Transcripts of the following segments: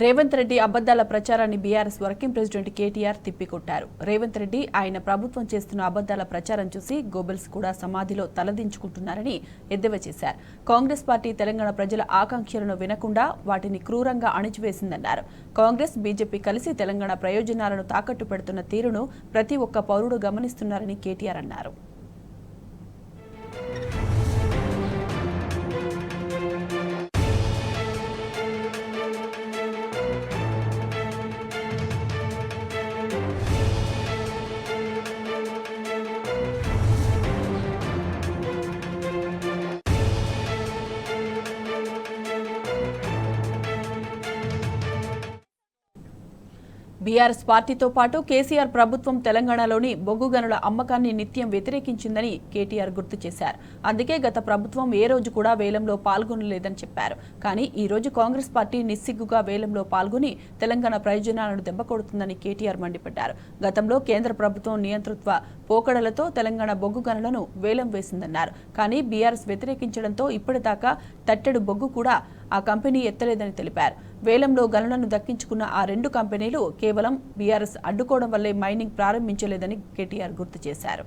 రేవంత్ రెడ్డి అబద్దాల ప్రచారాన్ని BRS working president KTR తిప్పికొట్టారు. రేవంత్ రెడ్డి ఆయన ప్రభుత్వం చేస్తున్న అబద్దాల ప్రచారం చూసి గోబెల్స్ కూడా సమాధిలో తలదించుకుంటున్నారని ఎద్దేవా చేశారు. కాంగ్రెస్ పార్టీ తెలంగాణ ప్రజల ఆకాంక్షలను వినకుండా వాటిని క్రూరంగా అణిచివేసిందన్నారు. కాంగ్రెస్ బీజేపీ కలిసి తెలంగాణ ప్రయోజనాలను తాకట్టు పెడుతున్న తీరును ప్రతి ఒక్క పౌరుడు గమనిస్తున్నారని కేటీఆర్ అన్నారు. బీఆర్ఎస్ పార్టీతో పాటు కేసీఆర్ ప్రభుత్వం తెలంగాణలోని బొగ్గు గనుల అమ్మకాన్ని నిత్యం వ్యతిరేకించిందని కేటీఆర్ గుర్తు చేశారు. అందుకే గత ప్రభుత్వం ఏ రోజు కూడా వేలంలో పాల్గొనలేదని చెప్పారు. కానీ ఈ రోజు కాంగ్రెస్ పార్టీ నిస్సిగ్గుగా వేలంలో పాల్గొని తెలంగాణ ప్రయోజనాలను దెబ్బకొడుతుందని కేటీఆర్ మండిపడ్డారు. గతంలో కేంద్ర ప్రభుత్వం నియంతృత్వ పోకడలతో తెలంగాణ బొగ్గు గనులను వేలం వేసిందన్నారు. కానీ బీఆర్ఎస్ వ్యతిరేకించడంతో ఇప్పటిదాకా తట్టెడు బొగ్గు కూడా ఆ కంపెనీ ఎత్తలేదని తెలిపారు. వేలంలో గనులను దక్కించుకున్న ఆ రెండు కంపెనీలు కేవలం బీఆర్ఎస్ అడ్డుకోవడం వల్లే మైనింగ్ ప్రారంభించలేదని కేటీఆర్ గుర్తు చేశారు.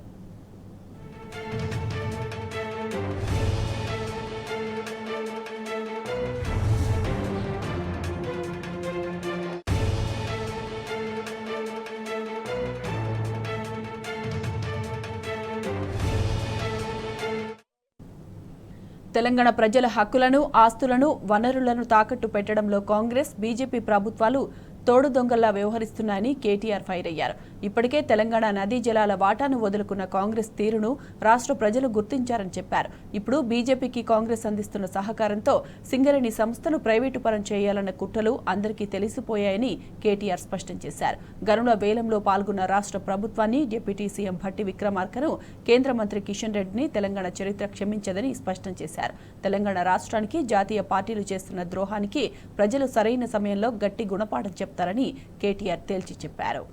తెలంగాణ ప్రజల హక్కులను, ఆస్తులను, వనరులను తాకట్టు పెట్టడంలో కాంగ్రెస్, బీజేపీ ప్రభుత్వాలు తోడు దొంగల్లా వ్యవహరిస్తున్నాయని కేటీఆర్ ఫైర్ అయ్యారు. ఇప్పటికే తెలంగాణ నదీ జలాల వాటాను వదులుకున్న కాంగ్రెస్ తీరును రాష్ట్ర ప్రజలు గుర్తించారని చెప్పారు. ఇప్పుడు బీజేపీకి కాంగ్రెస్ అందిస్తున్న సహకారంతో సింగరేణి సంస్థను ప్రైవేటు పరం చేయాలన్న కుట్రలు అందరికీ తెలిసిపోయాయని కేటీఆర్ స్పష్టం చేశారు. గనుల వేలంలో పాల్గొన్న రాష్ట్ర ప్రభుత్వాన్ని, డిప్యూటీ సీఎం భట్టి విక్రమార్కను, కేంద్ర మంత్రి కిషన్ రెడ్డిని తెలంగాణ చరిత్ర క్షమించదని స్పష్టం చేశారు. తెలంగాణ రాష్ట్రానికి జాతీయ పార్టీలు చేస్తున్న ద్రోహానికి ప్రజలు సరైన సమయంలో గట్టి గుణపాఠం చెప్తారని కేటీఆర్ తేల్చి చెప్పారు.